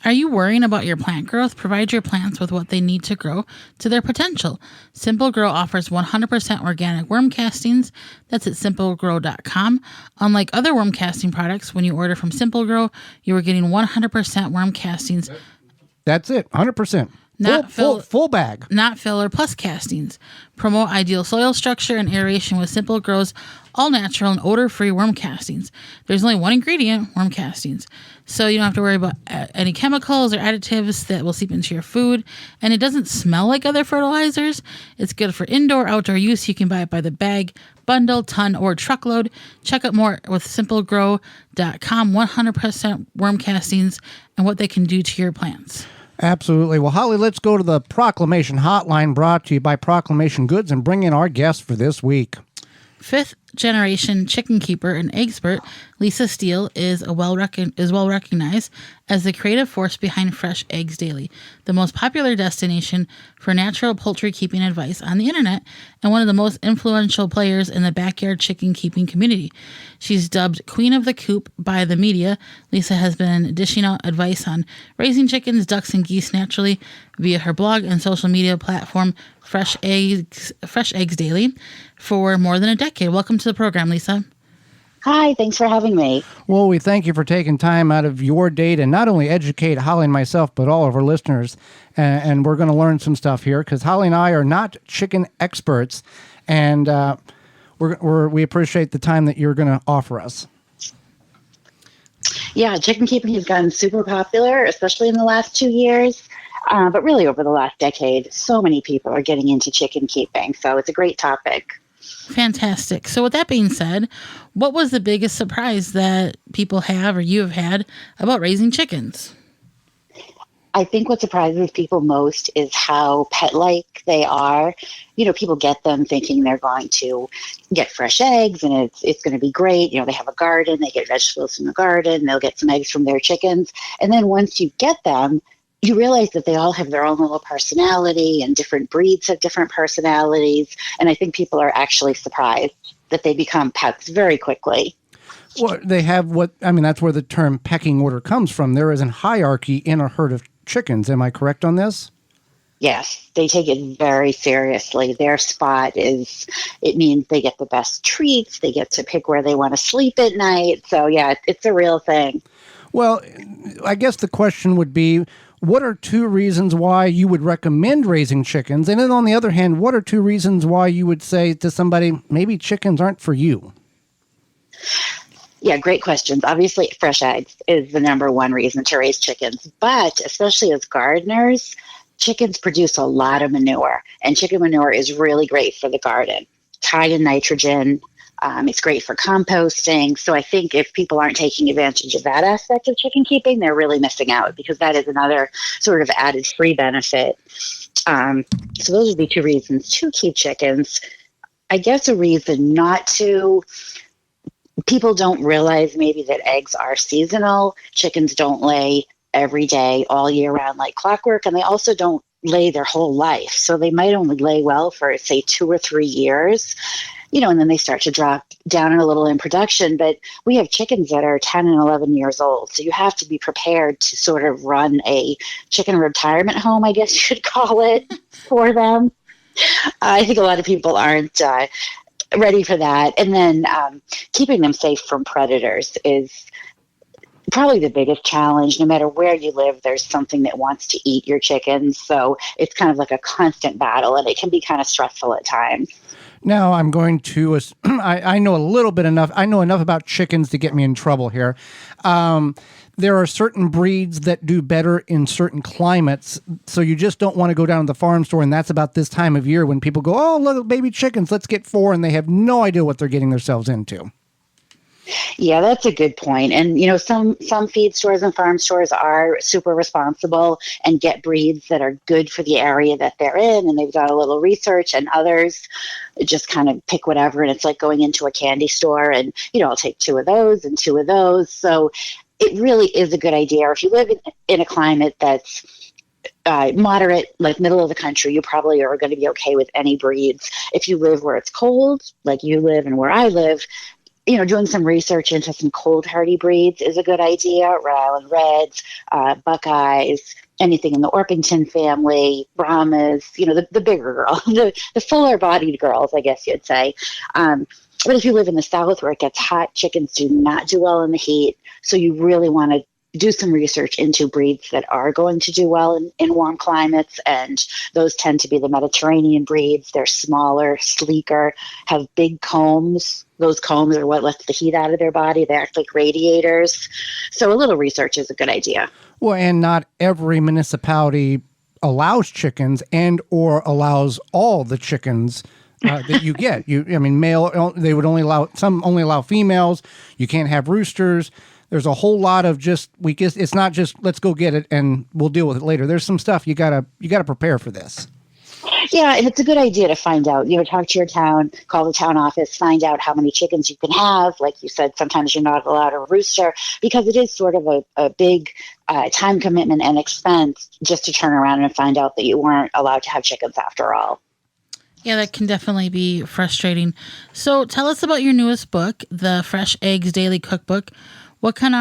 Are you worrying about your plant growth? Provide your plants with what they need to grow to their potential. Simple Grow offers 100% organic worm castings. That's at simplegrow.com. Unlike other worm casting products, when you order from Simple Grow, you are getting 100% worm castings. That's it, 100%. Full bag. Not filler plus castings. Promote ideal soil structure and aeration with Simple Grow's all-natural and odor-free worm castings. There's only one ingredient, worm castings. So you don't have to worry about any chemicals or additives that will seep into your food. And it doesn't smell like other fertilizers. It's good for indoor, outdoor use. You can buy it by the bag, bundle, ton, or truckload. Check out more with simplegrow.com. 100% worm castings and what they can do to your plants. Absolutely. Well, Holly, let's go to the Proclamation Hotline brought to you by Proclamation Goods and bring in our guest for this week. Fifth-generation chicken keeper and expert Lisa Steele is well recognized as the creative force behind Fresh Eggs Daily, the most popular destination for natural poultry keeping advice on the internet and one of the most influential players in the backyard chicken keeping community. She's dubbed Queen of the Coop by the media. Lisa has been dishing out advice on raising chickens, ducks, and geese naturally via her blog and social media platform Fresh Eggs Daily for more than a decade. Welcome to the program, Lisa. Hi, thanks for having me. Well, we thank you for taking time out of your day to not only educate Holly and myself, but all of our listeners. And we're going to learn some stuff here because Holly and I are not chicken experts, and we appreciate the time that you're going to offer us. Yeah, chicken keeping has gotten super popular, especially in the last 2 years. But really over the last decade, so many people are getting into chicken keeping. So it's a great topic. Fantastic. So with that being said, what was the biggest surprise that people have or you have had about raising chickens? I think what surprises people most is how pet-like they are. You know, people get them thinking they're going to get fresh eggs and it's going to be great. You know, they have a garden, they get vegetables from the garden, they'll get some eggs from their chickens. And then once you get them, you realize that they all have their own little personality and different breeds have different personalities. And I think people are actually surprised that they become pets very quickly. Well, they have that's where the term pecking order comes from. There is a hierarchy in a herd of chickens. Am I correct on this? Yes, they take it very seriously. Their spot it means they get the best treats. They get to pick where they want to sleep at night. So yeah, it's a real thing. Well, I guess the question would be, what are 2 reasons why you would recommend raising chickens? And then on the other hand, what are 2 reasons why you would say to somebody, maybe chickens aren't for you? Yeah, great questions. Obviously, fresh eggs is the number one reason to raise chickens. But especially as gardeners, chickens produce a lot of manure. And chicken manure is really great for the garden. It's high in nitrogen. It's great for composting. So I think if people aren't taking advantage of that aspect of chicken keeping, they're really missing out because that is another sort of added free benefit. So those would be 2 reasons to keep chickens. I guess a reason not to, people don't realize maybe that eggs are seasonal. Chickens don't lay every day all year round like clockwork, and they also don't lay their whole life. So they might only lay well for, say, 2 or 3 years. and then they start to drop down a little in production. But we have chickens that are 10 and 11 years old. So you have to be prepared to sort of run a chicken retirement home, I guess you should call it, for them. I think a lot of people aren't ready for that. And then keeping them safe from predators is probably the biggest challenge. No matter where you live, there's something that wants to eat your chickens. So it's kind of like a constant battle, and it can be kind of stressful at times. Now I'm going to, I know a little bit enough. I know enough about chickens to get me in trouble here. There are certain breeds that do better in certain climates. So you just don't want to go down to the farm store. And that's about this time of year when people go, oh, look, baby chickens, let's get 4. And they have no idea what they're getting themselves into. Yeah, that's a good point. And, some feed stores and farm stores are super responsible and get breeds that are good for the area that they're in. And they've done a little research, and others just kind of pick whatever. And it's like going into a candy store and, I'll take 2 of those and 2 of those. So it really is a good idea. If you live in a climate that's moderate, like middle of the country, you probably are going to be okay with any breeds. If you live where it's cold, like you live and where I live, doing some research into some cold hardy breeds is a good idea. Rhode Island Reds, Buckeyes, anything in the Orpington family, Brahmas, the bigger girl, the fuller bodied girls, I guess you'd say. But if you live in the South where it gets hot, chickens do not do well in the heat. So you really want to do some research into breeds that are going to do well in warm climates. And those tend to be the Mediterranean breeds. They're smaller, sleeker, have big combs. Those combs are what lets the heat out of their body. They act like radiators. So a little research is a good idea. Well, and not every municipality allows chickens and or allows all the chickens that you get. Male, they would only allow females. You can't have roosters. There's a whole lot of it's not just let's go get it and we'll deal with it later. There's some stuff you gotta prepare for this. Yeah, and it's a good idea to find out, talk to your town, call the town office, find out how many chickens you can have. Like you said, sometimes you're not allowed a rooster because it is sort of a big time commitment and expense just to turn around and find out that you weren't allowed to have chickens after all. Yeah, that can definitely be frustrating. So tell us about your newest book, the Fresh Eggs Daily Cookbook. What can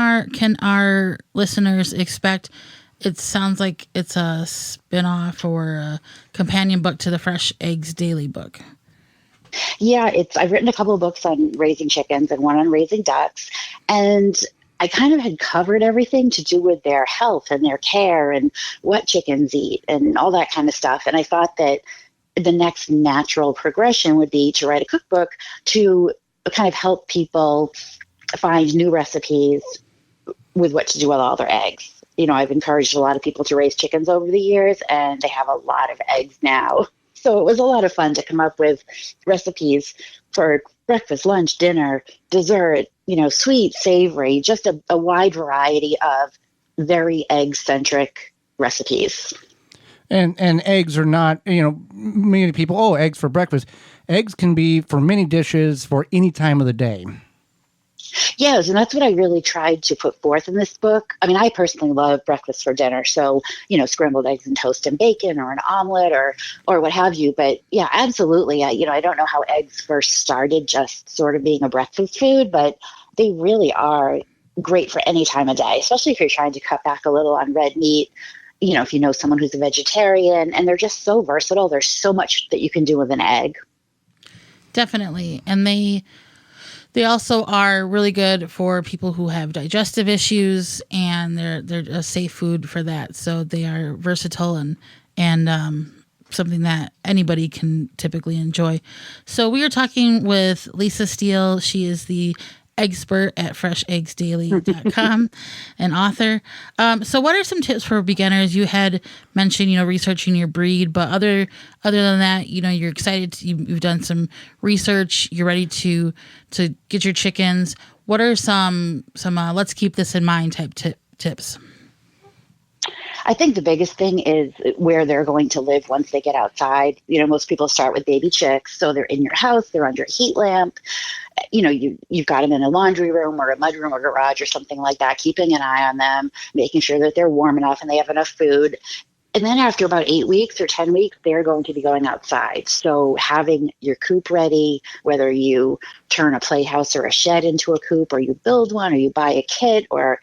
our listeners expect? It sounds like it's a spin-off or a companion book to the Fresh Eggs Daily book. Yeah, I've written a couple of books on raising chickens and one on raising ducks. And I kind of had covered everything to do with their health and their care and what chickens eat and all that kind of stuff. And I thought that the next natural progression would be to write a cookbook to kind of help people find new recipes with what to do with all their eggs. I've encouraged a lot of people to raise chickens over the years, and they have a lot of eggs now. So it was a lot of fun to come up with recipes for breakfast, lunch, dinner, dessert, sweet, savory, just a wide variety of very egg-centric recipes. And eggs are not, many people, eggs for breakfast. Eggs can be for many dishes for any time of the day. Yes, and that's what I really tried to put forth in this book. I mean, I personally love breakfast for dinner. So, scrambled eggs and toast and bacon or an omelet or what have you. But yeah, absolutely. I don't know how eggs first started just sort of being a breakfast food, but they really are great for any time of day, especially if you're trying to cut back a little on red meat. If you know someone who's a vegetarian, and they're just so versatile. There's so much that you can do with an egg. Definitely. And they also are really good for people who have digestive issues, and they're a safe food for that. So they are versatile and something that anybody can typically enjoy. So we are talking with Lisa Steele. She is the expert at fresheggsdaily.com, an author. So what are some tips for beginners? You had mentioned, researching your breed, but other than that, you're excited. You've done some research. You're ready to get your chickens. What are some let's keep this in mind type tips? I think the biggest thing is where they're going to live once they get outside. Most people start with baby chicks, so they're in your house, they're under a heat lamp. You've got them in a laundry room or a mudroom or garage or something like that, keeping an eye on them, making sure that they're warm enough and they have enough food. And then after about 8 weeks or 10 weeks, they're going to be going outside. So having your coop ready, whether you turn a playhouse or a shed into a coop, or you build one, or you buy a kit, or,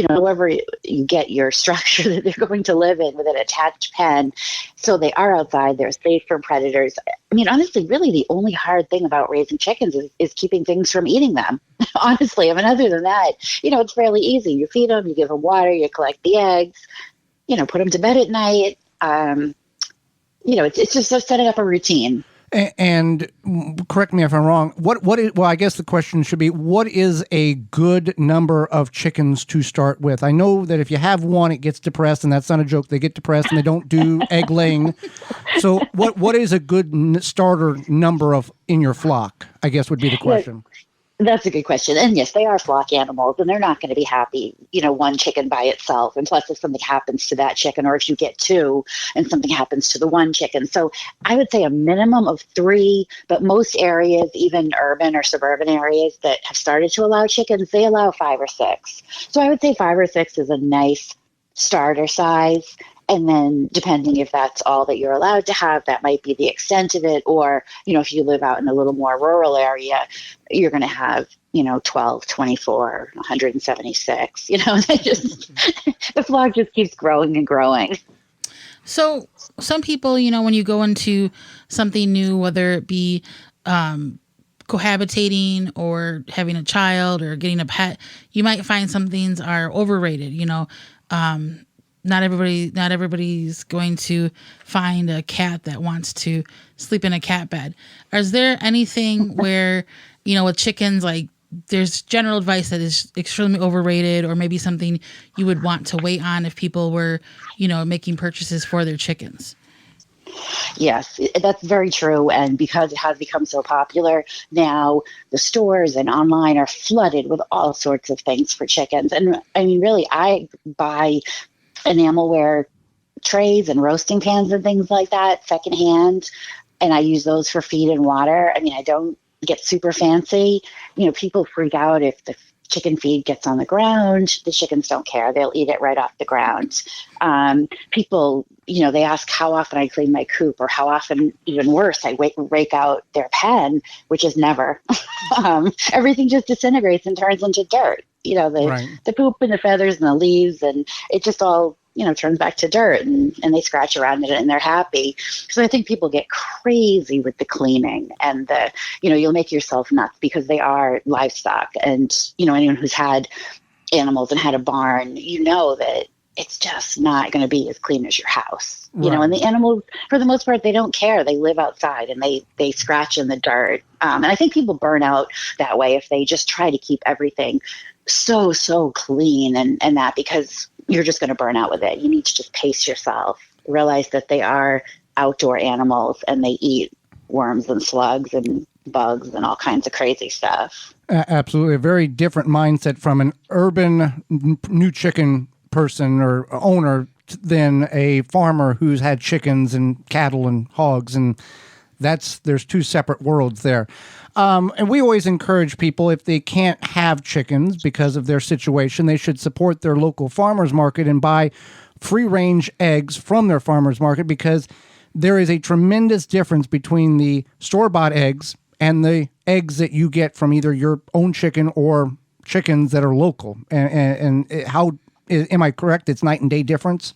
however you get your structure that they're going to live in with an attached pen. So they are outside, they're safe from predators. I mean, honestly, really the only hard thing about raising chickens is keeping things from eating them. Honestly, I mean, other than that, it's fairly easy. You feed them, you give them water, you collect the eggs, put them to bed at night. It's just setting up a routine. And correct me if I'm wrong. What is? Well, I guess the question should be: what is a good number of chickens to start with? I know that if you have one, it gets depressed, and that's not a joke. They get depressed and they don't do egg laying. So, what is a good starter number of in your flock? I guess would be the question. That's a good question. And yes, they are flock animals, and they're not going to be happy, one chicken by itself. And plus, if something happens to that chicken, or if you get two and something happens to the one chicken. So I would say a minimum of 3, but most areas, even urban or suburban areas that have started to allow chickens, they allow 5 or 6. So I would say 5 or 6 is a nice starter size. And then depending if that's all that you're allowed to have, that might be the extent of it. Or, if you live out in a little more rural area, you're going to have, 12, 24, 176, the flock just keeps growing and growing. So some people, when you go into something new, whether it be cohabitating or having a child or getting a pet, you might find some things are overrated, Not everybody's going to find a cat that wants to sleep in a cat bed. Is there anything where, with chickens, like there's general advice that is extremely overrated, or maybe something you would want to wait on if people were, making purchases for their chickens? Yes, that's very true. And because it has become so popular, now the stores and online are flooded with all sorts of things for chickens. And I mean, really, I buy enamelware trays and roasting pans and things like that secondhand, and I use those for feed and water. I mean, I don't get super fancy. People freak out if the chicken feed gets on the ground. The chickens don't care. They'll eat it right off the ground. People, they ask how often I clean my coop, or how often, even worse, I rake out their pen, which is never. Everything just disintegrates and turns into dirt. The poop and the feathers and the leaves, and it just all, turns back to dirt, and they scratch around in it and they're happy. So I think people get crazy with the cleaning, and you'll make yourself nuts because they are livestock. And, anyone who's had animals and had a barn, that it's just not going to be as clean as your house, and the animals, for the most part, they don't care. They live outside and they scratch in the dirt. And I think people burn out that way if they just try to keep everything so clean and that, because you're just going to burn out with it. You need to just pace yourself, realize that they are outdoor animals and they eat worms and slugs and bugs and all kinds of crazy stuff. Absolutely. A very different mindset from an urban new chicken person or owner than a farmer who's had chickens and cattle and hogs, and there's 2 separate worlds there. And we always encourage people, if they can't have chickens because of their situation, they should support their local farmers market and buy free-range eggs from their farmers market, because there is a tremendous difference between the store-bought eggs and the eggs that you get from either your own chicken or chickens that are local. And how, am I correct? It's night and day difference?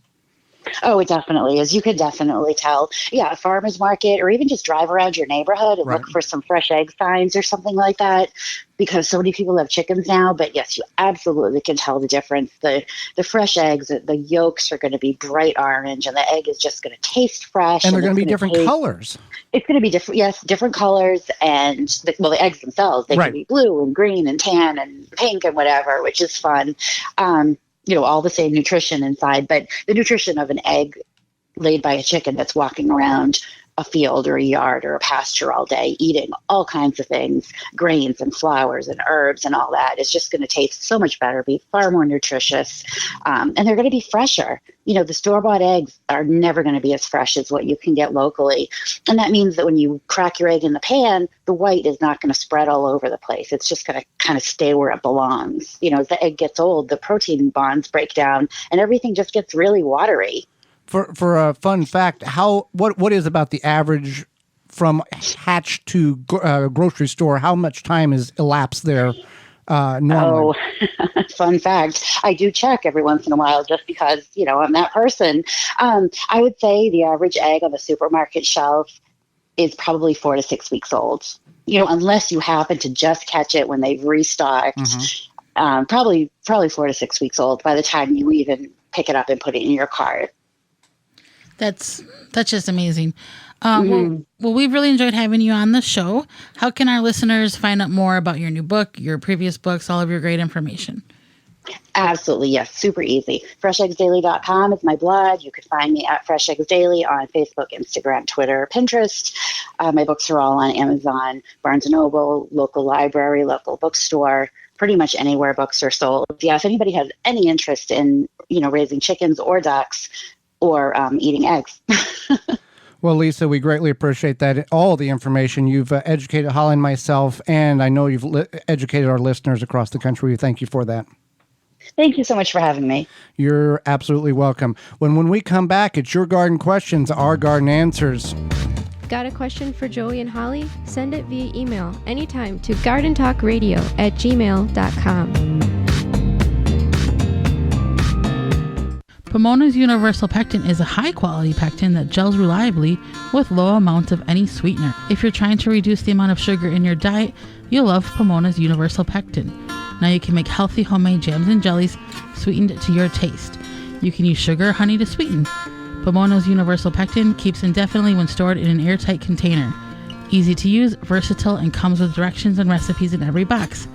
Oh, it definitely is. You could definitely tell. Yeah, a farmer's market, or even just drive around your neighborhood and look for some fresh egg signs or something like that, because so many people have chickens now. But yes, you absolutely can tell the difference. The fresh eggs, the yolks are going to be bright orange, and the egg is just going to taste fresh. And they're going to be different colors. It's going to be different. Yes, different colors. And the eggs themselves, they can be blue and green and tan and pink and whatever, which is fun. All the same nutrition inside, but the nutrition of an egg laid by a chicken that's walking around a field or a yard or a pasture all day, eating all kinds of things, grains and flours and herbs and all that, is just going to taste so much better, be far more nutritious, and they're going to be fresher. The store-bought eggs are never going to be as fresh as what you can get locally. And that means that when you crack your egg in the pan, the white is not going to spread all over the place. It's just going to kind of stay where it belongs. As the egg gets old, the protein bonds break down and everything just gets really watery. For a fun fact, what is about the average from hatch to grocery store? How much time is elapsed there normally? Oh, fun fact. I do check every once in a while just because, I'm that person. I would say the average egg on the supermarket shelf is probably 4 to 6 weeks old. Unless you happen to just catch it when they've restocked, probably 4 to 6 weeks old by the time you even pick it up and put it in your cart. That's just amazing. Well, we've really enjoyed having you on the show. How can our listeners find out more about your new book, your previous books, all of your great information? Absolutely, yes. Super easy. FreshEggsDaily.com is my blog. You can find me at Fresh Eggs Daily on Facebook, Instagram, Twitter, Pinterest. My books are all on Amazon, Barnes & Noble, local library, local bookstore, pretty much anywhere books are sold. Yeah, if anybody has any interest in, raising chickens or ducks or eating eggs. Well, Lisa, we greatly appreciate that. All the information you've educated Holly and myself, and I know you've educated our listeners across the country. We thank you for that. Thank you so much for having me. You're absolutely welcome. When we come back, it's your garden questions, our garden answers. Got a question for Joey and Holly? Send it via email anytime to gardentalkradio@gmail.com. Pomona's Universal Pectin is a high-quality pectin that gels reliably with low amounts of any sweetener. If you're trying to reduce the amount of sugar in your diet, you'll love Pomona's Universal Pectin. Now you can make healthy homemade jams and jellies sweetened to your taste. You can use sugar or honey to sweeten. Pomona's Universal Pectin keeps indefinitely when stored in an airtight container. Easy to use, versatile, and comes with directions and recipes in every box.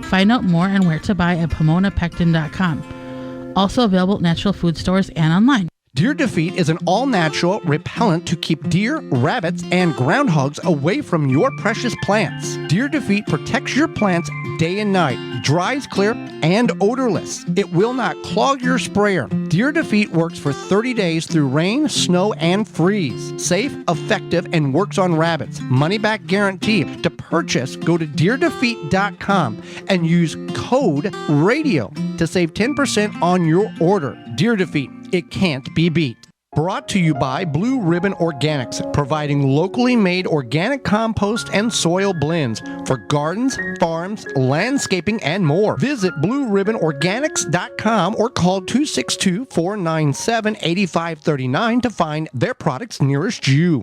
Find out more and where to buy at PomonaPectin.com. Also available at natural food stores and online. Deer Defeat is an all-natural repellent to keep deer, rabbits, and groundhogs away from your precious plants. Deer Defeat protects your plants day and night, dries clear, and odorless. It will not clog your sprayer. Deer Defeat works for 30 days through rain, snow, and freeze. Safe, effective, and works on rabbits. Money-back guarantee. To purchase, go to DeerDefeat.com and use code RADIO to save 10% on your order. Deer Defeat. It can't be beat. Brought to you by Blue Ribbon Organics, providing locally made organic compost and soil blends for gardens, farms, landscaping, and more. Visit BlueRibbonOrganics.com or call 262-497-8539 to find their products nearest you.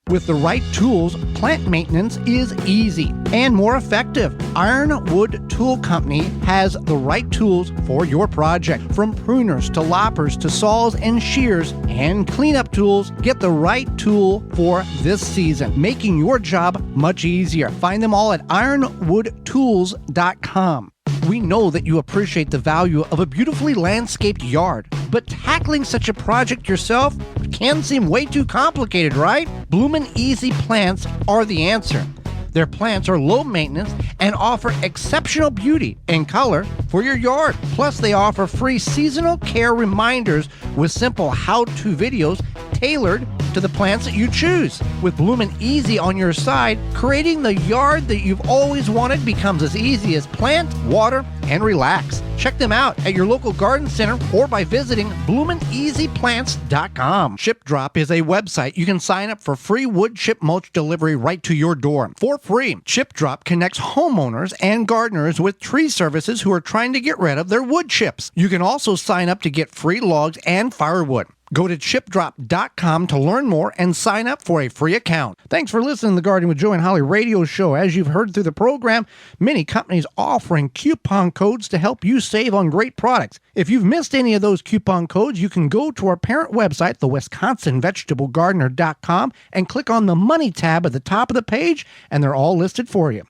With the right tools, plant maintenance is easy and more effective. Ironwood Tool Company has the right tools for your project. From pruners to loppers to saws and shears and cleanup tools, get the right tool for this season, making your job much easier. Find them all at ironwoodtools.com. We know that you appreciate the value of a beautifully landscaped yard, but tackling such a project yourself can seem way too complicated, right? Bloomin' Easy plants are the answer. Their plants are low maintenance and offer exceptional beauty and color for your yard. Plus, they offer free seasonal care reminders with simple how-to videos tailored to the plants that you choose. With Bloomin' Easy on your side, creating the yard that you've always wanted becomes as easy as plant, water, and relax. Check them out at your local garden center or by visiting bloomineasyplants.com. Chip Drop is a website you can sign up for free wood chip mulch delivery right to your door for free. Chip Drop connects homeowners and gardeners with tree services who are trying to get rid of their wood chips. You can also sign up to get free logs and firewood. Go to chipdrop.com to learn more and sign up for a free account. Thanks for listening to the Garden with Joe and Holly radio show. As you've heard through the program, many companies offering coupon codes to help you save on great products. If you've missed any of those coupon codes, you can go to our parent website, the WisconsinVegetableGardener.com, and click on the Money tab at the top of the page, and they're all listed for you.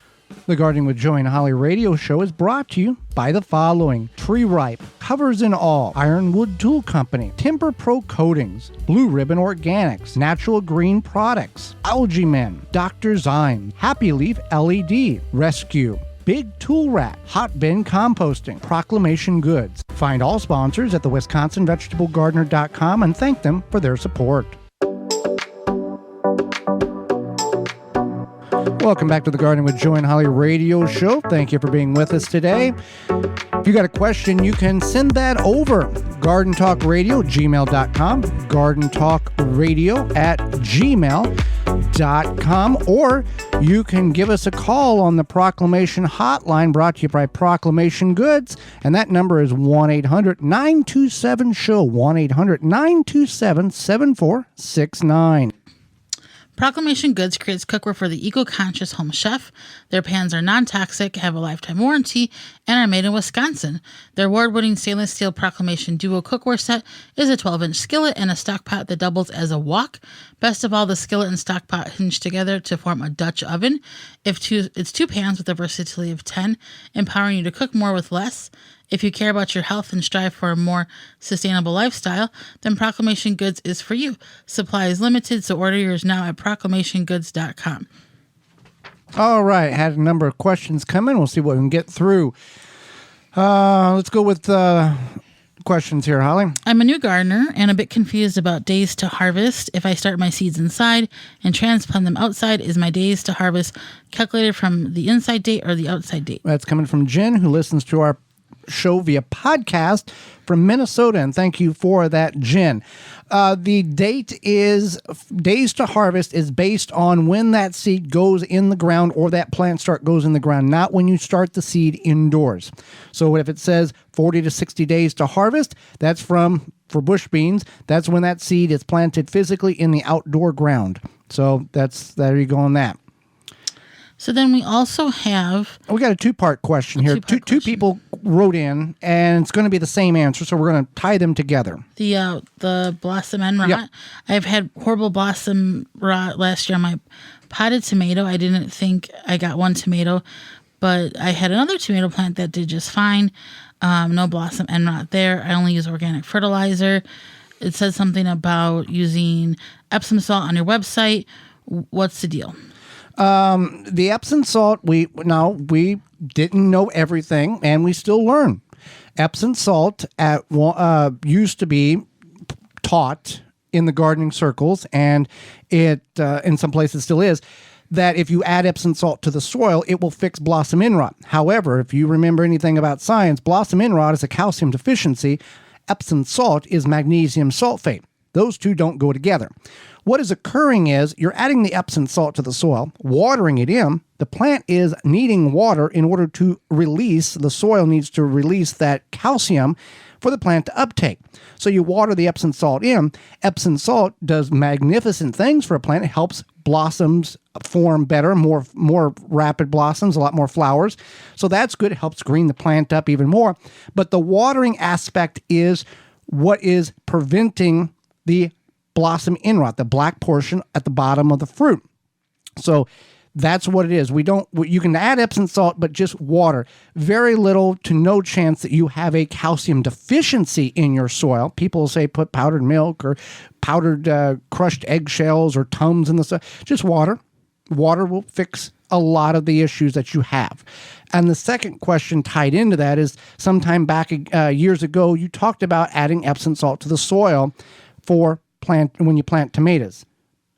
The Gardening with Joe and Holly radio show is brought to you by the following: Tree Ripe, Covers and All, Ironwood Tool Company, Timber Pro Coatings, Blue Ribbon Organics, Natural Green Products, Algae Men, Dr. Zymes, Happy Leaf LED, Rescue, Big Tool Rack, Hot Bin Composting, Proclamation Goods. Find all sponsors at the WisconsinVegetableGardener.com and thank them for their support. Welcome back to the Garden with Joe and Holly radio show. Thank you for being with us today. If you got a question, you can send that over GardenTalkRadio@gmail.com, GardenTalkRadio@gmail.com, or you can give us a call on the Proclamation Hotline brought to you by Proclamation Goods, and that number is 1-800-927-SHOW, 1-800-927-7469. Proclamation Goods creates cookware for the eco-conscious home chef. Their pans are non-toxic, have a lifetime warranty, and are made in Wisconsin. Their award-winning stainless steel Proclamation Duo cookware set is a 12-inch skillet and a stock pot that doubles as a wok. Best of all, the skillet and stock pot hinge together to form a Dutch oven. It's two pans with a versatility of 10, empowering you to cook more with less. If you care about your health and strive for a more sustainable lifestyle, then Proclamation Goods is for you. Supply is limited, so order yours now at proclamationgoods.com. All right, had a number of questions come in. We'll see what we can get through. Let's go with questions here, Holly. I'm a new gardener and a bit confused about days to harvest. If I start my seeds inside and transplant them outside, is my days to harvest calculated from the inside date or the outside date? That's coming from Jen, who listens to our show via podcast from Minnesota, and thank you for that, Jen. The date is days to harvest is based on when that seed goes in the ground or that plant goes in the ground, not when you start the seed indoors. So if it says 40 to 60 days to harvest, that's for bush beans, that's when that seed is planted physically in the outdoor ground. So there you go on that. So then we also have... We got a two-part question here. Two people wrote in, and it's going to be the same answer, so we're going to tie them together. The blossom end rot. Yep. I've had horrible blossom rot last year on my potted tomato. I didn't think I got one tomato, but I had another tomato plant that did just fine. No blossom end rot there. I only use organic fertilizer. It says something about using Epsom salt on your website. What's the deal? The Epsom salt, we didn't know everything, and we still learn. Epsom salt used to be taught in the gardening circles, and it in some places still is, that if you add Epsom salt to the soil, it will fix blossom end rot. However, if you remember anything about science, blossom end rot is a calcium deficiency. Epsom salt is magnesium sulfate. Those two don't go together. What is occurring is you're adding the Epsom salt to the soil, watering it in. The plant is needing water in order to release, the soil needs to release that calcium for the plant to uptake. So you water the Epsom salt in. Epsom salt does magnificent things for a plant. It helps blossoms form better, more rapid blossoms, a lot more flowers. So that's good. It helps green the plant up even more. But the watering aspect is what is preventing the blossom end rot, the black portion at the bottom of the fruit. So that's what it is. You can add Epsom salt, but just water. Very little to no chance that you have a calcium deficiency in your soil. People say put powdered milk or powdered crushed eggshells or Tums in the soil. Just water. Water will fix a lot of the issues that you have. And the second question tied into that is sometime back years ago, you talked about adding Epsom salt to the soil when you plant tomatoes.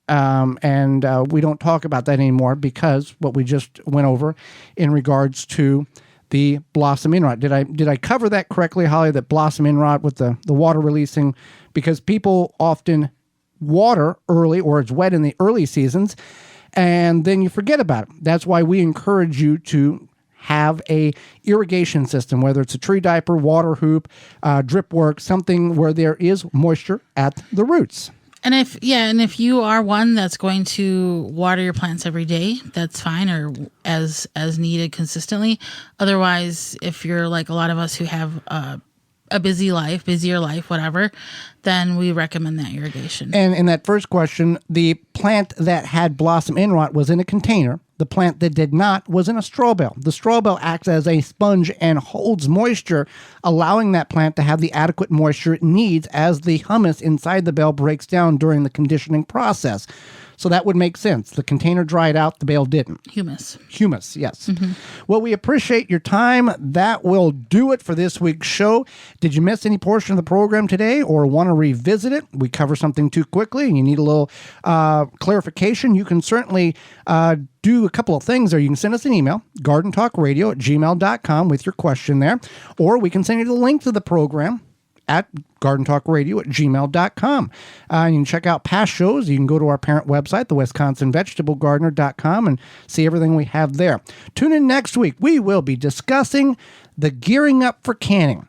And we don't talk about that anymore because what we just went over in regards to the blossom end rot. Did I cover that correctly, Holly, that blossom end rot with the water releasing? Because people often water early or it's wet in the early seasons and then you forget about it. That's why we encourage you to have a irrigation system, whether it's a tree diaper, water hoop, drip work, something where there is moisture at the roots. And if you are one that's going to water your plants every day, that's fine, or as needed consistently. Otherwise, if you're like a lot of us who have a busier life, whatever, then we recommend that irrigation. And in that first question, the plant that had blossom end rot was in a container. The plant that did not was in a straw bale. The straw bale acts as a sponge and holds moisture, allowing that plant to have the adequate moisture it needs as the humus inside the bale breaks down during the conditioning process. So that would make sense. The container dried out, the bale didn't. Humus, yes. Mm-hmm. Well, we appreciate your time. That will do it for this week's show. Did you miss any portion of the program today or want to revisit it? We cover something too quickly and you need a little clarification. You can certainly do a couple of things there. You can send us an email, gardentalkradio@gmail.com with your question there, or we can send you the link to the program at gardentalkradio@gmail.com. You can check out past shows. You can go to our parent website, the wisconsinvegetablegardener.com, and see everything we have there. Tune in next week. We will be discussing the gearing up for canning.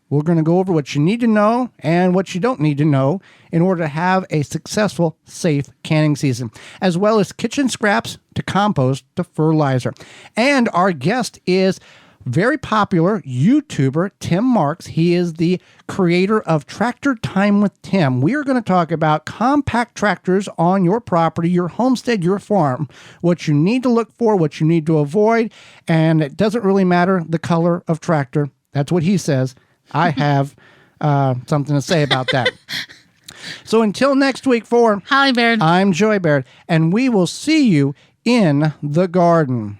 We're going to go over what you need to know and what you don't need to know in order to have a successful, safe canning season, as well as kitchen scraps to compost to fertilizer. And our guest is very popular YouTuber Tim Marks. He is the creator of Tractor Time with Tim. We are going to talk about compact tractors on your property, your homestead, your farm, what you need to look for, what you need to avoid, and it doesn't really matter the color of tractor. That's what he says. I have something to say about that. So until next week, for Holly Baird, I'm Joy Baird, and we will see you in the garden.